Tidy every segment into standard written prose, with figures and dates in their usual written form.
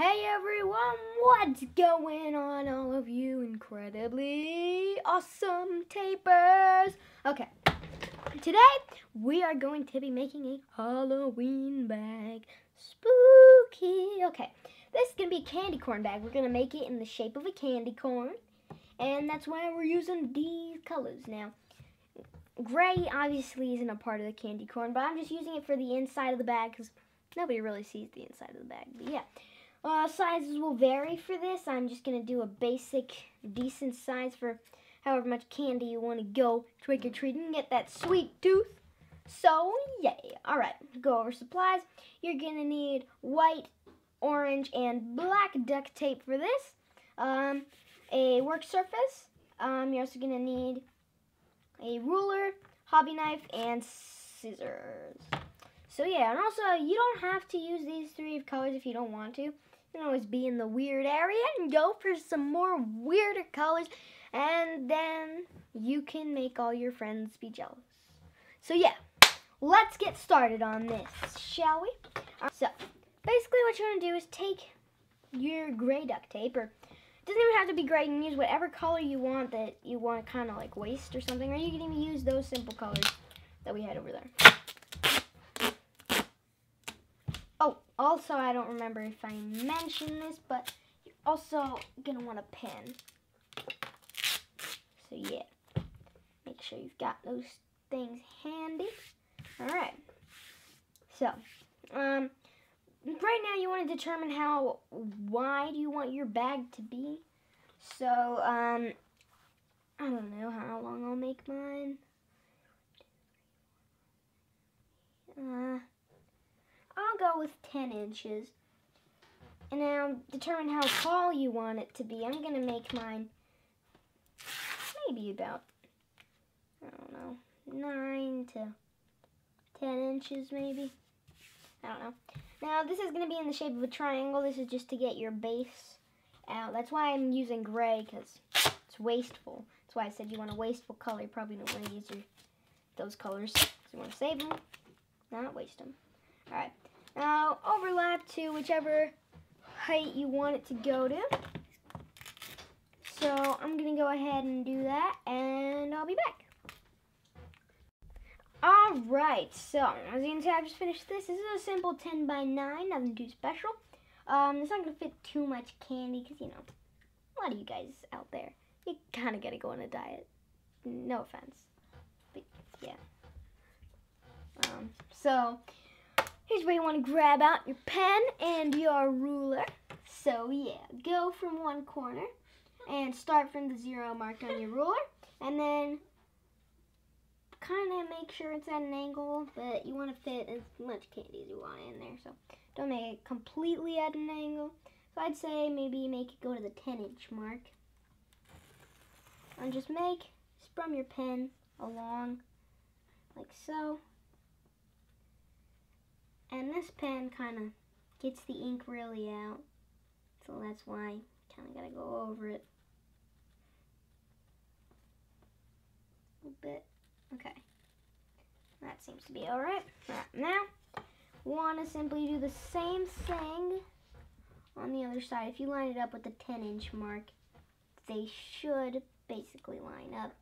Hey everyone, what's going on, all of you incredibly awesome tapers? Okay, today we are going to be making a Halloween bag. Spooky. Okay, this is going to be a candy corn bag. We're going to make it in the shape of a candy corn, and that's why we're using these colors. Now, gray obviously isn't a part of the candy corn, but I'm just using it for the inside of the bag because nobody really sees the inside of the bag. But yeah. Sizes will vary for this. I'm just going to do a basic, decent size for however much candy you want to go trick-or-treating and get that sweet tooth. So, yay. Alright, go over supplies. You're going to need white, orange, and black duct tape for this. A work surface. You're also going to need a ruler, hobby knife, and scissors. So yeah, and also you don't have to use these three colors if you don't want to. You can always be in the weird area and go for some more weirder colors, and then you can make all your friends be jealous. So yeah, let's get started on this, shall we? So basically what you're going to do is take your gray duct tape, or it doesn't even have to be gray. You can use whatever color you want that you want to kind of like waste or something, or you can even use those simple colors that we had over there. Oh, also, I don't remember if I mentioned this, but you're also going to want a pen. So, yeah. Make sure you've got those things handy. Alright. So, right now you want to determine how wide you want your bag to be. So, I don't know how long I'll make mine. I'll go with 10 inches. And now determine how tall you want it to be. I'm going to make mine maybe about, I don't know, 9 to 10 inches maybe. I don't know. Now this is going to be in the shape of a triangle. This is just to get your base out. That's why I'm using gray, because it's wasteful. That's why I said you want a wasteful color. You probably don't want to use those colors. So you want to save them, not waste them. Alright, now overlap to whichever height you want it to go to. So I'm going to go ahead and do that, and I'll be back. Alright, so as you can see, I just finished this. This is a simple 10 by 9, nothing too special. It's not going to fit too much candy because, you know, a lot of you guys out there, you kind of got to go on a diet. No offense. But, yeah. So here's where you want to grab out your pen and your ruler. So yeah, go from one corner and start from the 0 mark on your ruler, and then kind of make sure it's at an angle, but you want to fit as much candy as you want in there, so don't make it completely at an angle. So I'd say maybe make it go to the 10-inch mark, and just from your pen along like so. And this pen kind of gets the ink really out, so that's why you kind of got to go over it a little bit. Okay, that seems to be alright. Now, want to simply do the same thing on the other side. If you line it up with the 10-inch mark, they should basically line up.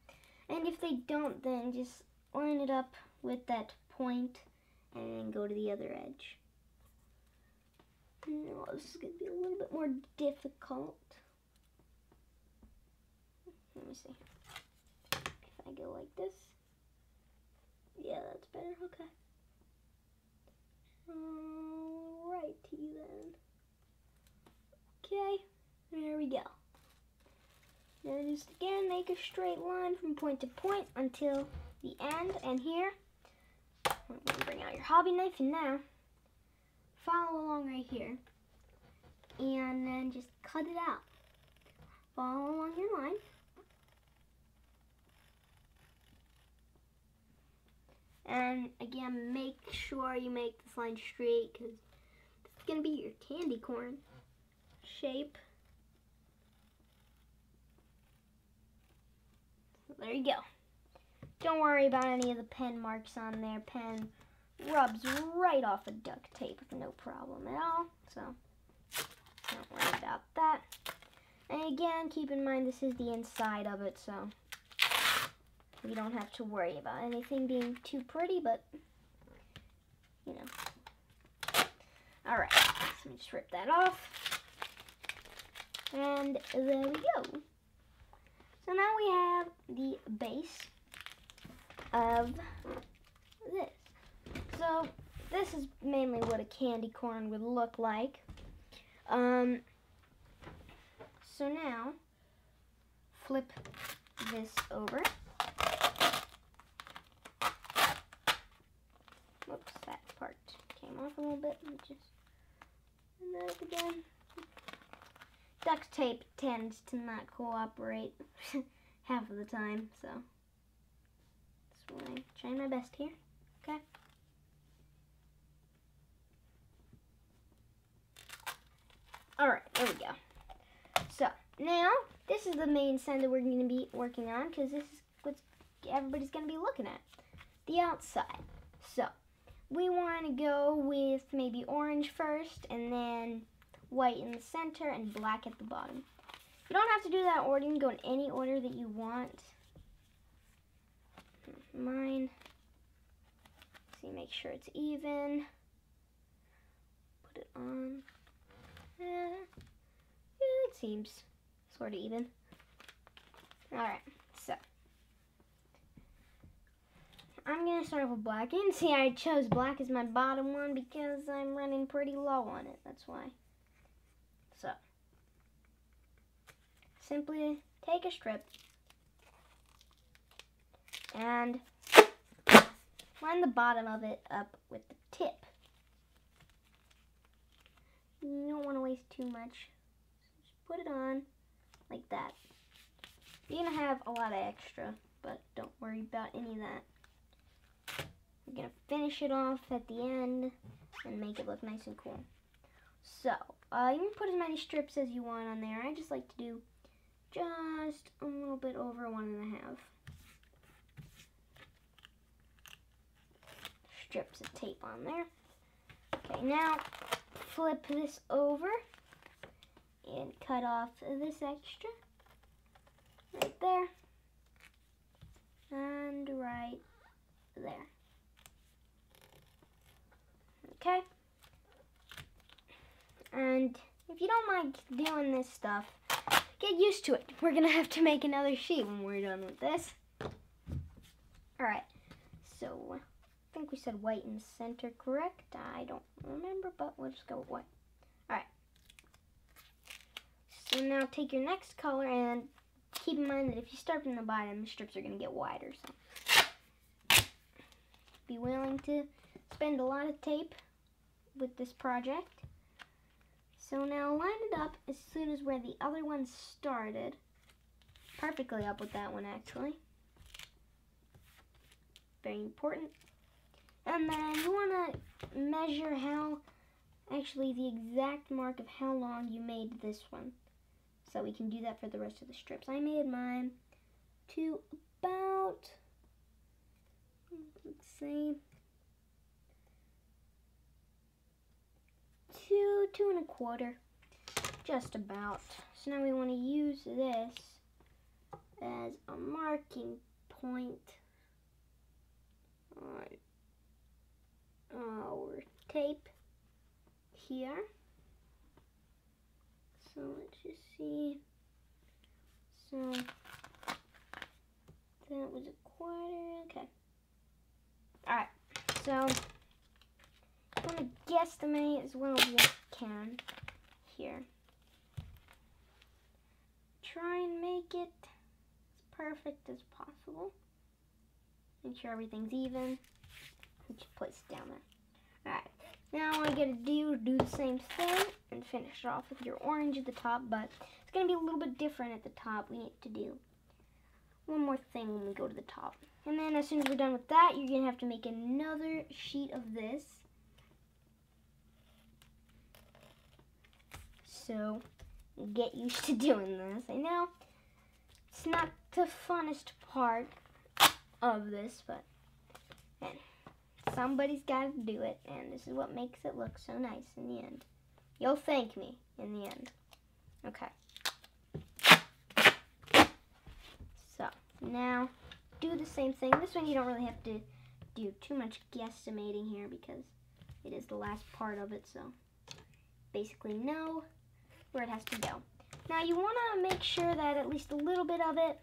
And if they don't, then just line it up with that point and then go to the other edge. No, this is going to be a little bit more difficult. Let me see. If I go like this. Yeah, that's better. Okay. Alrighty then. Okay, there we go. Now just again make a straight line from point to point until the end, and here I'm going to bring out your hobby knife, and now follow along right here and then just cut it out. Follow along your line. And again, make sure you make this line straight because it's going to be your candy corn shape. So there you go. Don't worry about any of the pen marks on there. Pen rubs right off of duct tape with no problem at all. So out that. And again, keep in mind this is the inside of it, so we don't have to worry about anything being too pretty, but, you know. Alright, so let me just rip that off. And there we go. So now we have the base of this. So this is mainly what a candy corn would look like. So now, flip this over. Whoops, that part came off a little bit. Let me just do that up again. Duct tape tends to not cooperate half of the time, so that's why I'm trying my best here. Okay. Alright, there we go. So, now, this is the main side that we're going to be working on, because this is what everybody's going to be looking at. The outside. So, we want to go with maybe orange first, and then white in the center, and black at the bottom. You don't have to do that order. You can go in any order that you want. Mine. See, make sure it's even. Put it on. Yeah, it seems sort of even. Alright, so I'm going to start off with black. You can see I chose black as my bottom one because I'm running pretty low on it. That's why. So, simply take a strip and line the bottom of it up with the tip. You don't want to waste too much. So just put it on like that. You're going to have a lot of extra, but don't worry about any of that. We're going to finish it off at the end and make it look nice and cool. So, you can put as many strips as you want on there. I just like to do just a little bit over 1.5 strips of tape on there. Okay, now flip this over and cut off this extra right there and right there. Okay? And if you don't mind doing this stuff, get used to it. We're going to have to make another sheet when we're done with this. Alright, so I think we said white in the center, correct? I don't remember, but we'll just go with white. Alright. So now take your next color and keep in mind that if you start from the bottom, the strips are going to get wider. So be willing to spend a lot of tape with this project. So now line it up as soon as where the other one started. Perfectly up with that one, actually. Very important. And then you want to measure actually the exact mark of how long you made this one. So we can do that for the rest of the strips. I made mine to about, let's say, 2.25, just about. So now we want to use this as a marking point on our tape here. So let's just see. So that was 1/4. Okay. Alright. So I'm going to guesstimate as well as I can here. Try and make it as perfect as possible. Make sure everything's even. And just place it down there. Alright. Now all I gotta do the same thing and finish it off with your orange at the top, but it's gonna be a little bit different at the top. We need to do one more thing when we go to the top. And then as soon as we're done with that, you're gonna have to make another sheet of this. So get used to doing this. I know it's not the funnest part of this, but man, somebody's got to do it, and this is what makes it look so nice in the end. You'll thank me in the end. Okay. So, now do the same thing. This one you don't really have to do too much guesstimating here because it is the last part of it, so basically know where it has to go. Now you want to make sure that at least a little bit of it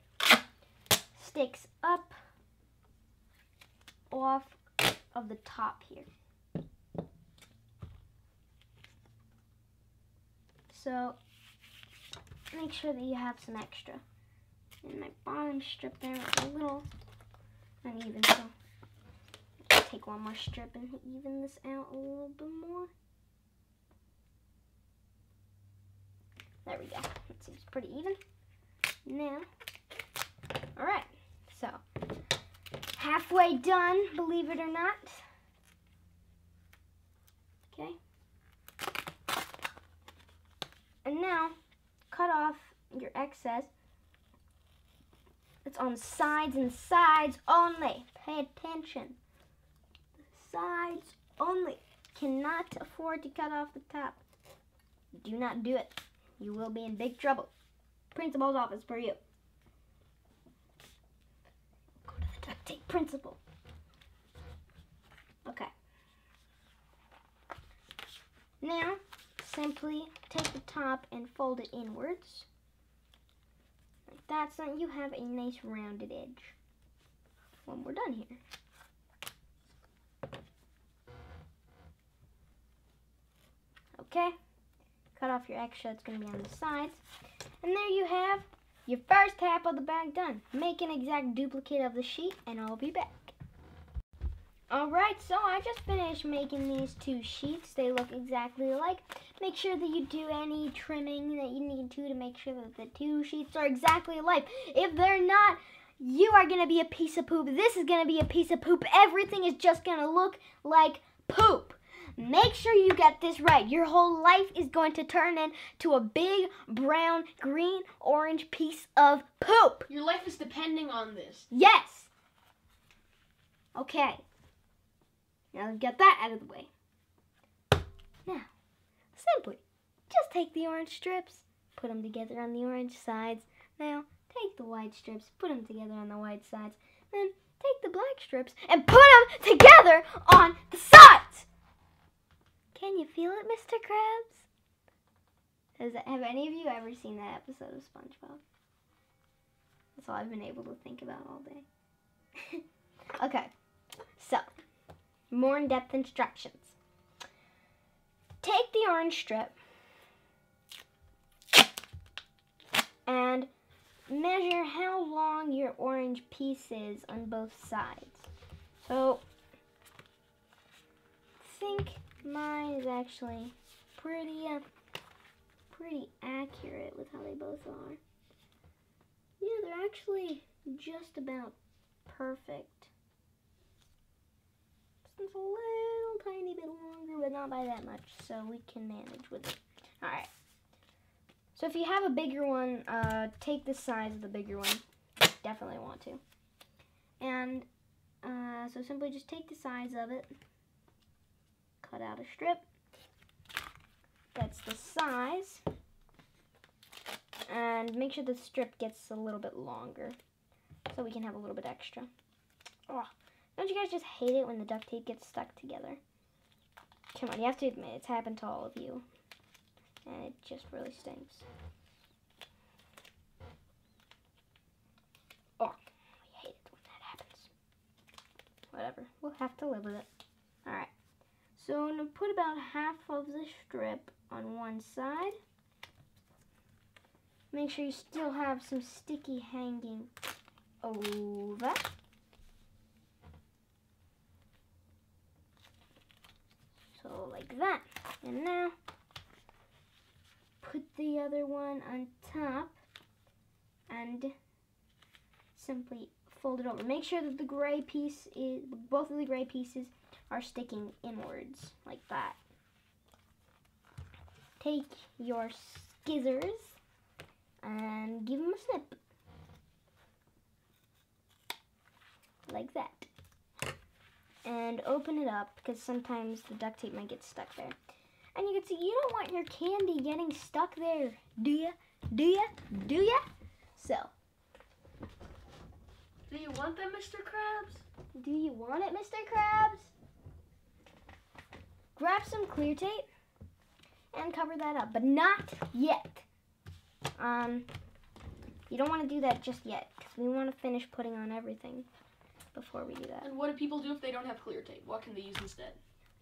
sticks up off of the top here. So make sure that you have some extra. And my bottom strip there is a little uneven, so I'll take one more strip and even this out a little bit more. There we go. That seems pretty even. Now, alright, so halfway done, believe it or not. Okay. And now, cut off your excess. It's on sides and sides only. Pay attention. Sides only. Cannot afford to cut off the top. Do not do it. You will be in big trouble. Principal's office for you. Go to the duct tape principal. Okay. Now, simply take the top and fold it inwards. Like that, so that you have a nice rounded edge when we're done here. Okay. Cut off your extra, it's going to be on the sides. And there you have your first half of the bag done. Make an exact duplicate of the sheet and I'll be back. Alright, so I just finished making these two sheets. They look exactly alike. Make sure that you do any trimming that you need to make sure that the two sheets are exactly alike. If they're not, you are going to be a piece of poop. This is going to be a piece of poop. Everything is just going to look like poop. Make sure you get this right. Your whole life is going to turn into a big brown, green, orange piece of poop. Your life is depending on this. Yes. Okay. Now get that out of the way. Now, simply, just take the orange strips, put them together on the orange sides. Now, take the white strips, put them together on the white sides. Then, take the black strips and put them together on the sides. Can you feel it, Mr. Krabs? Have any of you ever seen that episode of SpongeBob? That's all I've been able to think about all day. Okay, so, more in-depth instructions. Take the orange strip and measure how long your orange piece is on both sides. So, I think mine is actually pretty accurate with how they both are. Yeah, they're actually just about perfect. It's a little tiny bit longer, but not by that much, so we can manage with it. Alright. So if you have a bigger one, take the size of the bigger one. Definitely want to. And so simply just take the size of it. Cut out a strip. That's the size. And make sure the strip gets a little bit longer so we can have a little bit extra. Oh, don't you guys just hate it when the duct tape gets stuck together? Come on, you have to admit, it's happened to all of you. And it just really stinks. Oh, I hate it when that happens. Whatever, we'll have to live with it. Alright, so I'm going to put about half of the strip on one side. Make sure you still have some sticky hanging over. So like that. And now, put the other one on top and simply fold it over. Make sure that the gray piece is, both of the gray pieces are sticking inwards like that. Take your scissors and give them a snip. Like that. And open it up because sometimes the duct tape might get stuck there. And you can see you don't want your candy getting stuck there, do ya? Do ya? Do ya? So. Do you want them, Mr. Krabs? Do you want it, Mr. Krabs? Grab some clear tape and cover that up, but not yet. You don't want to do that just yet because we want to finish putting on everything before we do that. And what do people do if they don't have clear tape? What can they use instead?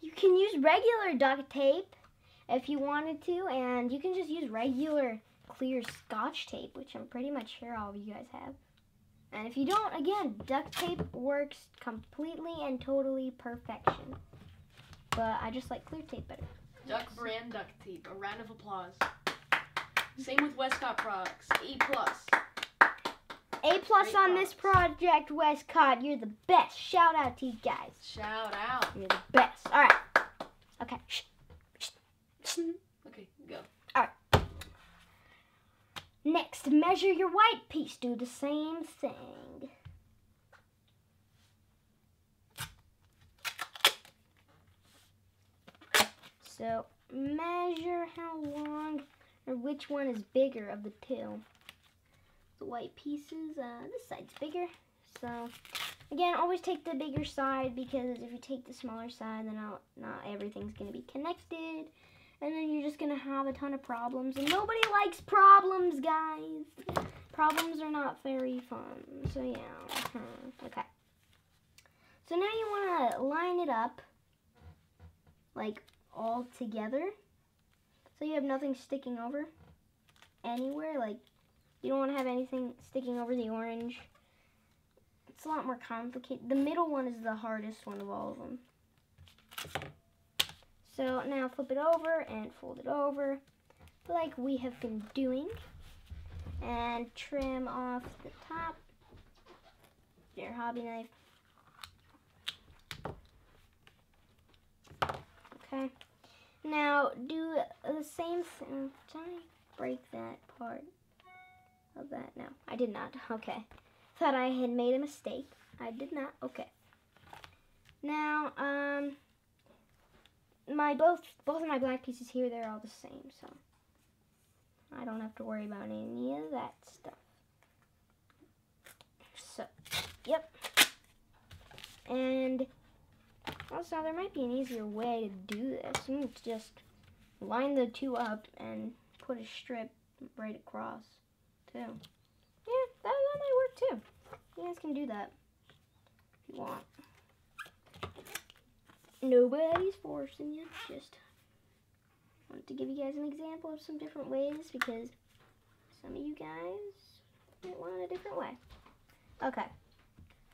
You can use regular duct tape if you wanted to, and you can just use regular clear Scotch tape, which I'm pretty much sure all of you guys have. And if you don't, again, duct tape works completely and totally perfection. But I just like clear tape better. Duck brand duct tape. A round of applause. Same with Westcott products. A+. A+ on this project, Westcott. You're the best. Shout out to you guys. Shout out. You're the best. All right. Okay. Okay, go. All right. Next, measure your white piece. Do the same thing. So, measure how long or which one is bigger of the two. The white pieces, this side's bigger. So, again, always take the bigger side because if you take the smaller side, then not everything's going to be connected. And then you're just going to have a ton of problems. And nobody likes problems, guys. Problems are not very fun. So, yeah. Okay. So, now you want to line it up, like, all together. So you have nothing sticking over anywhere. Like, you don't want to have anything sticking over the orange. It's a lot more complicated. The middle one is the hardest one of all of them. So now flip it over and fold it over like we have been doing. And trim off the top. Your hobby knife. Okay. Now do the same thing. Did I break that part of that? No, I did not. Okay. Thought I had made a mistake. I did not. Okay. Now, both of my black pieces here, they're all the same, so I don't have to worry about any of that stuff. So, yep. And also, there might be an easier way to do this. You can just line the two up and put a strip right across, too. Yeah, that might work, too. You guys can do that if you want. Nobody's forcing you. Just wanted to give you guys an example of some different ways because some of you guys might want a different way. Okay,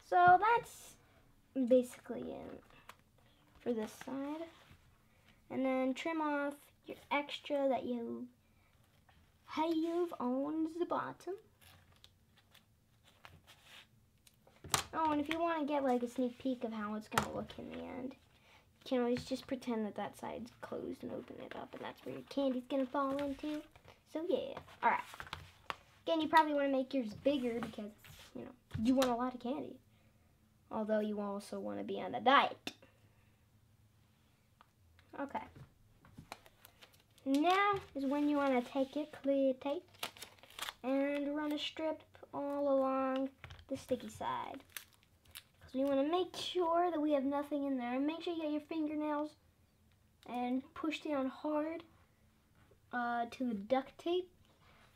so that's basically it for this side. And then trim off your extra that you have on the bottom. Oh, and if you want to get like a sneak peek of how it's going to look in the end, you can always just pretend that that side's closed and open it up, and that's where your candy's going to fall into. So yeah. Alright. Again, you probably want to make yours bigger because, you know, you want a lot of candy. Although you also want to be on a diet. Okay. Now is when you want to take your clear tape and run a strip all along the sticky side. Because we want to make sure that we have nothing in there. And make sure you get your fingernails and push down hard to the duct tape.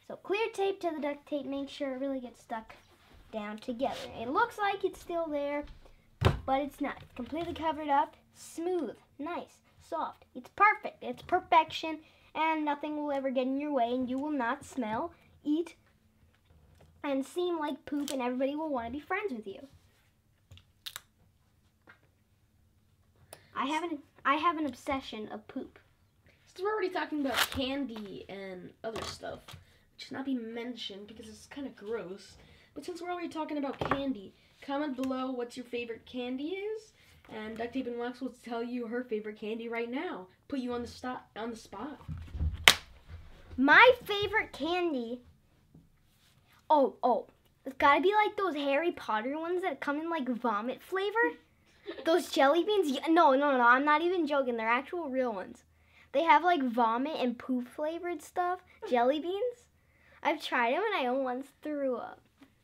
So clear tape to the duct tape, make sure it really gets stuck down together. It looks like it's still there, but it's not. It's completely covered up, smooth, nice, soft. It's perfect. It's perfection, and nothing will ever get in your way, and you will not smell, eat, and seem like poop, and everybody will want to be friends with you. I have an obsession of poop. Since we're already talking about candy and other stuff, which should not be mentioned because it's kind of gross, but since we're already talking about candy, comment below what your favorite candy is, and Duct Tape and Wax will tell you her favorite candy right now. Put you on the spot. My favorite candy. Oh, it's gotta be like those Harry Potter ones that come in like vomit flavor. Those jelly beans. No, I'm not even joking. They're actual real ones. They have like vomit and poop flavored stuff. Jelly beans. I've tried them and I almost threw up.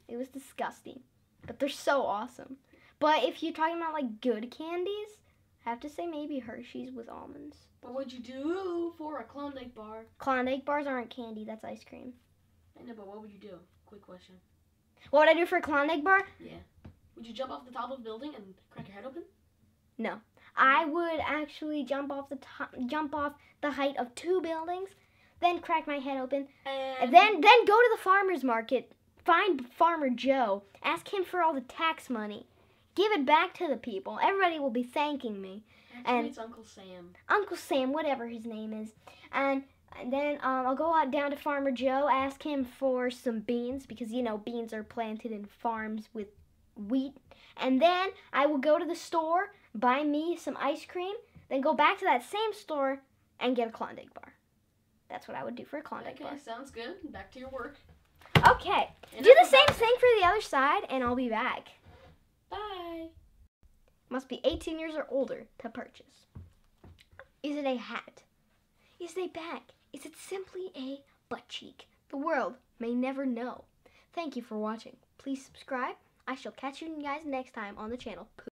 It was disgusting. But they're so awesome. But if you're talking about like good candies, I have to say maybe Hershey's with almonds. What would you do for a Klondike bar? Klondike bars aren't candy, that's ice cream. I know, but what would you do? Quick question. What would I do for a Klondike bar? Yeah. Would you jump off the top of a building and crack your head open? No. I would actually jump off the height of 2 buildings, then crack my head open, and then go to the farmer's market, find Farmer Joe, ask him for all the tax money, give it back to the people. Everybody will be thanking me. Actually, it's Uncle Sam. Uncle Sam, whatever his name is. And then I'll go out down to Farmer Joe, ask him for some beans, because, you know, beans are planted in farms with wheat. And then I will go to the store, buy me some ice cream, then go back to that same store and get a Klondike bar. That's what I would do for a Klondike bar. Okay, sounds good. Back to your work. Okay, do the same thing for the other side, and I'll be back. Bye. Must be 18 years or older to purchase. Is it a hat? Is it a bag? Is it simply a butt cheek? The world may never know. Thank you for watching. Please subscribe. I shall catch you guys next time on the channel.